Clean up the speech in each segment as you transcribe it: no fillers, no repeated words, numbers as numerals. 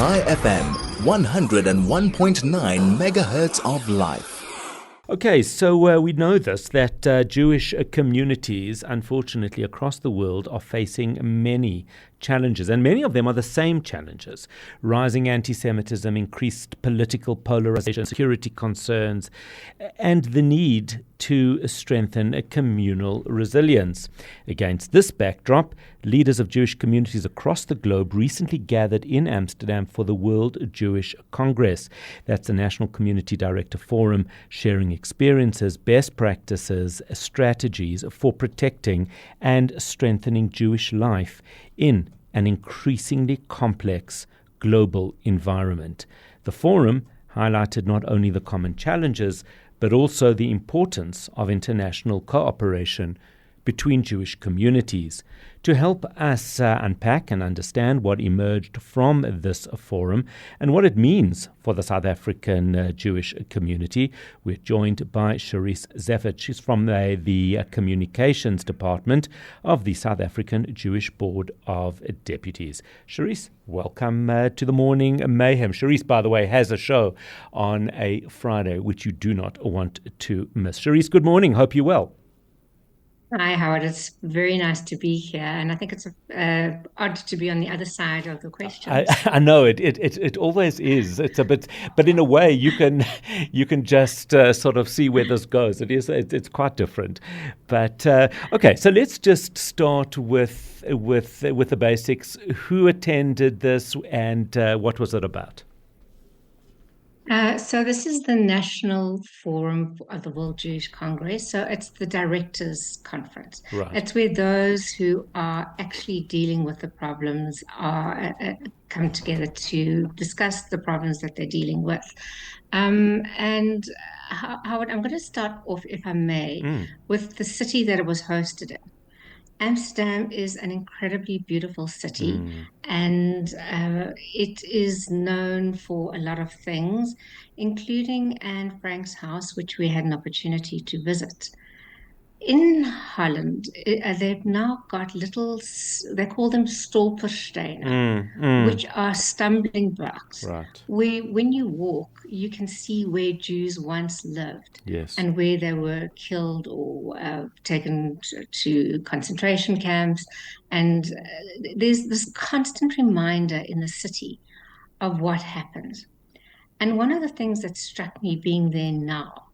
High FM, 101.9 megahertz of life. Okay, so we know this, that Jewish communities, unfortunately, across the world are facing many challenges, and many of them are the same challenges. Rising anti-Semitism, increased political polarization, security concerns, and the need to strengthen a communal resilience. Against this backdrop, leaders of Jewish communities across the globe recently gathered in Amsterdam for the World Jewish Congress. That's the National Community Director Forum, sharing experiences, best practices, strategies for protecting and strengthening Jewish life in an increasingly complex global environment. The forum highlighted not only the common challenges, but also the importance of international cooperation between Jewish communities. To help us unpack and understand what emerged from this forum and what it means for the South African Jewish community, we're joined by Charisse Zeifert. She's from the Communications Department of the South African Jewish Board of Deputies. Charisse, welcome to the Morning Mayhem. Charisse, by the way, has a show on a Friday, which you do not want to miss. Charisse, good morning. Hope you're well. Hi, Howard. It's very nice to be here, and I think it's odd to be on the other side of the questions. I know it always is. It's a bit, but in a way, you can just sort of see where this goes. It's quite different. But okay, so let's just start with the basics. Who attended this, and what was it about? So this is the National Forum of the World Jewish Congress. So it's the Directors' Conference. Right. It's where those who are actually dealing with the problems are come together to discuss the problems that they're dealing with. And Howard, I'm going to start off, if I may, with the city that it was hosted in. Amsterdam is an incredibly beautiful city, and it is known for a lot of things, including Anne Frank's house, which we had an opportunity to visit. In Holland, they've now got they call them stolpersteinen, which are stumbling blocks. Right. Where when you walk, you can see where Jews once lived. Yes. And where they were killed or taken to concentration camps. And there's this constant reminder in the city of what happened. And one of the things that struck me being there now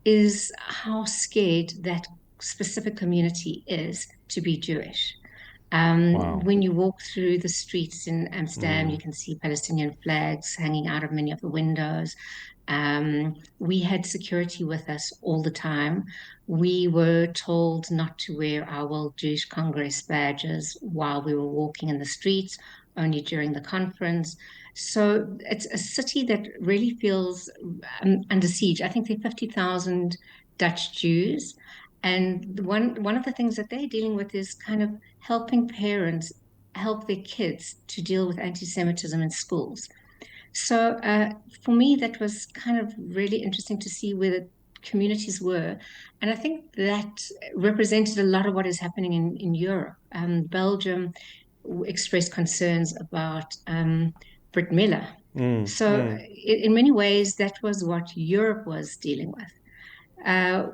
is how scared that specific community is to be Jewish. Wow. When you walk through the streets in Amsterdam, you can see Palestinian flags hanging out of many of the windows. We had security with us all the time. We were told not to wear our World Jewish Congress badges while we were walking in the streets, only during the conference. So it's a city that really feels under siege. I think there are 50,000 Dutch Jews. And one of the things that they're dealing with is kind of helping parents help their kids to deal with anti-Semitism in schools. So for me, that was kind of really interesting to see where the communities were. And I think that represented a lot of what is happening in Europe. Belgium expressed concerns about Brit Miller. In many ways, that was what Europe was dealing with.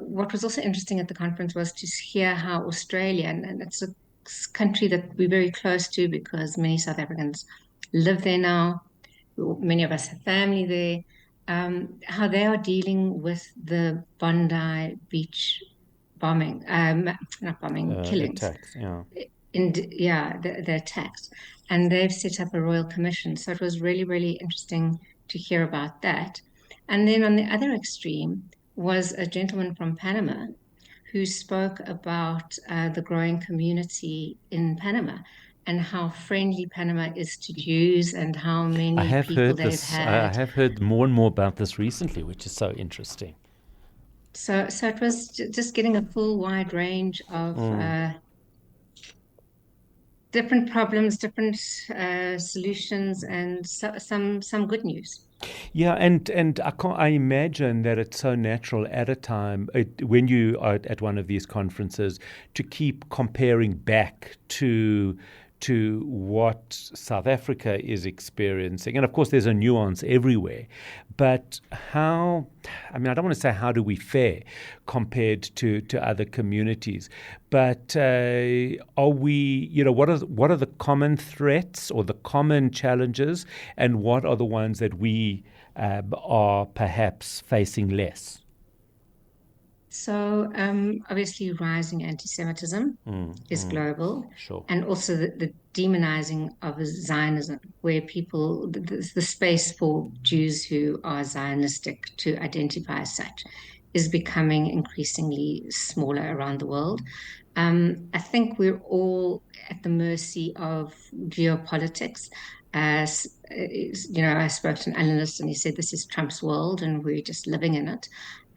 What was also interesting at the conference was to hear how Australia, and it's a country that we're very close to because many South Africans live there now, many of us have family there, how they are dealing with the Bondi Beach bombing, killings. Attacks, yeah. The attacks. And they've set up a royal commission. So it was really, really interesting to hear about that. And then on the other extreme was a gentleman from Panama who spoke about the growing community in Panama and how friendly Panama is to Jews and how many people they've had. I have heard more and more about this recently, which is so interesting. So it was just getting a full wide range of different problems, different solutions, and some good news. Yeah, and I imagine that it's so natural at a time when you are at one of these conferences to keep comparing back to to what South Africa is experiencing. And of course, there's a nuance everywhere. But I don't want to say how do we fare compared to other communities, but are we, what are the common threats or the common challenges, and what are the ones that we are perhaps facing less? So obviously rising anti-Semitism is global. Sure. And also the demonizing of Zionism, where people, the space for Jews who are Zionistic to identify as such is becoming increasingly smaller around the world. I think we're all at the mercy of geopolitics. As I spoke to an analyst and he said this is Trump's world and we're just living in it.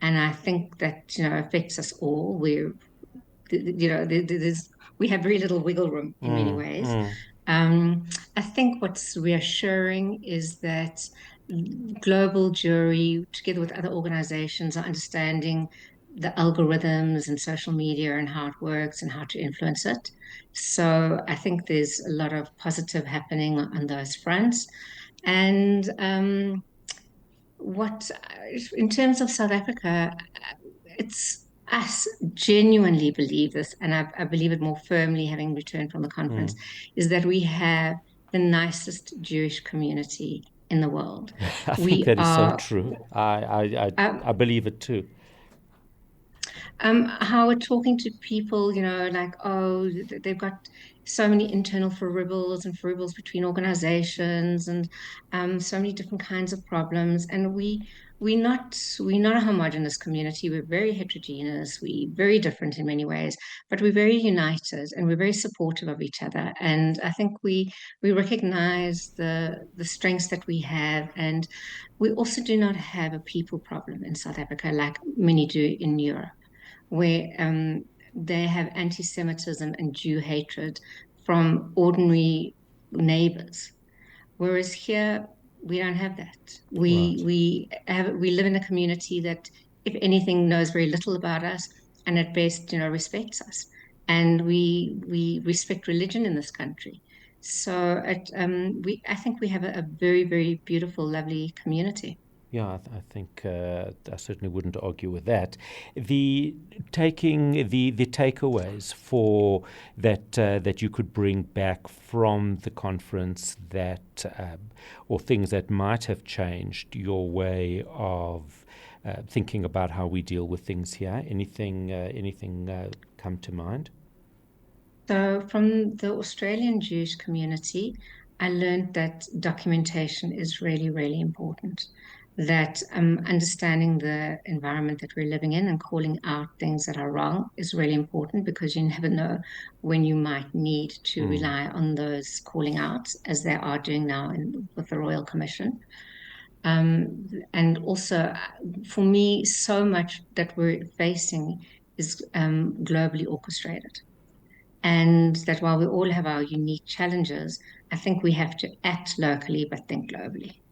And I think that, affects us all. We have very little wiggle room in many ways. I think what's reassuring is that global Jewry, together with other organizations, are understanding the algorithms and social media and how it works and how to influence it. So I think there's a lot of positive happening on those fronts. And in terms of South Africa, it's us genuinely believe this, and I believe it more firmly having returned from the conference, is that we have the nicest Jewish community in the world. I think that is so true. I believe it too. How we're talking to people, like, they've got so many internal foibles between organizations and so many different kinds of problems. And we're not a homogenous community. We're very heterogeneous. We're very different in many ways, but we're very united and we're very supportive of each other. And I think we recognize the strengths that we have. And we also do not have a people problem in South Africa like many do in Europe, where they have anti-Semitism and Jew hatred from ordinary neighbors. Whereas here, we don't have that. We live in a community that, if anything, knows very little about us and at best, respects us. And we respect religion in this country. So I think we have a very, very beautiful, lovely community. Yeah, I think I certainly wouldn't argue with that. The takeaways for that you could bring back from the conference or things that might have changed your way of thinking about how we deal with things here. Anything come to mind? So from the Australian Jewish community, I learned that documentation is really, really important. That understanding the environment that we're living in and calling out things that are wrong is really important, because you never know when you might need to rely on those calling outs, as they are doing now with the Royal Commission. And also, for me, so much that we're facing is globally orchestrated. And that while we all have our unique challenges, I think we have to act locally but think globally.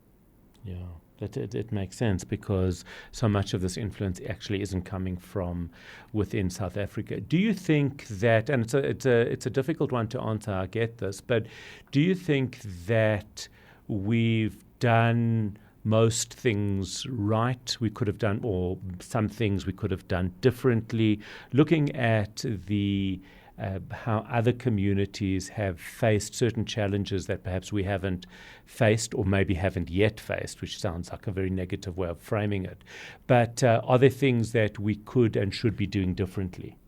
Yeah. It makes sense, because so much of this influence actually isn't coming from within South Africa. Do you think that, and it's a difficult one to answer, I get this, but do you think that we've done most things right we could have done, or some things we could have done differently, looking at how other communities have faced certain challenges that perhaps we haven't faced, or maybe haven't yet faced, which sounds like a very negative way of framing it. But are there things that we could and should be doing differently?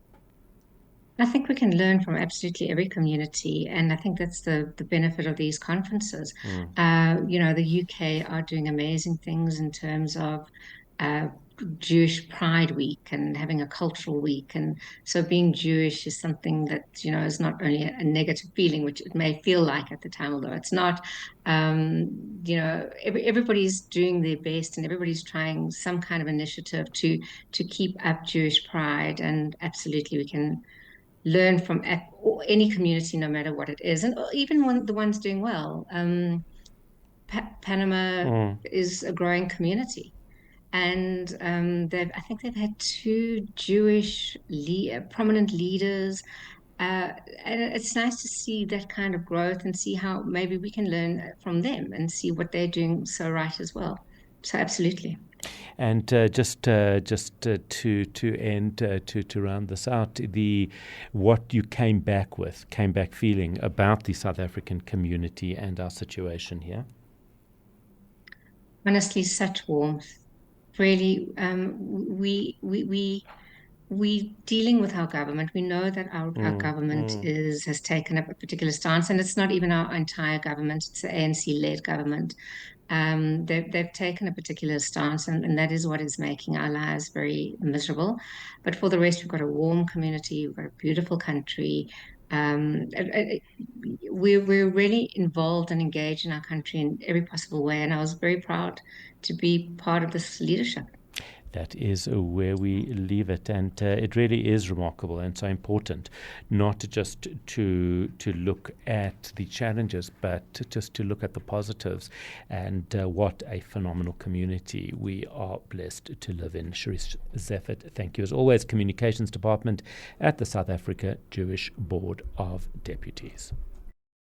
I think we can learn from absolutely every community, and I think that's the benefit of these conferences. The UK are doing amazing things in terms of Jewish Pride Week and having a cultural week. And so being Jewish is something that, is not only a negative feeling, which it may feel like at the time, although it's not. Everybody's doing their best and everybody's trying some kind of initiative to keep up Jewish pride. And absolutely we can learn from any community, no matter what it is, and even the ones doing well. Panama is a growing community. And I think they've had two Jewish prominent leaders And it's nice to see that kind of growth and see how maybe we can learn from them and see what they're doing so right as well. So absolutely. And to end to round this out, the what you came back feeling about the South African community and our situation here. Honestly, such warmth. Really, we dealing with our government. We know that our government has taken up a particular stance, and it's not even our entire government. It's the ANC-led government. They've taken a particular stance, and that is what is making our lives very miserable. But for the rest, we've got a warm community, we've got a beautiful country. We're really involved and engaged in our country in every possible way, and I was very proud to be part of this leadership. That is where we leave it, and it really is remarkable and so important, not just to look at the challenges, but just to look at the positives, and what a phenomenal community we are blessed to live in. Charisse Zeifert, thank you as always, Communications Department at the South Africa Jewish Board of Deputies.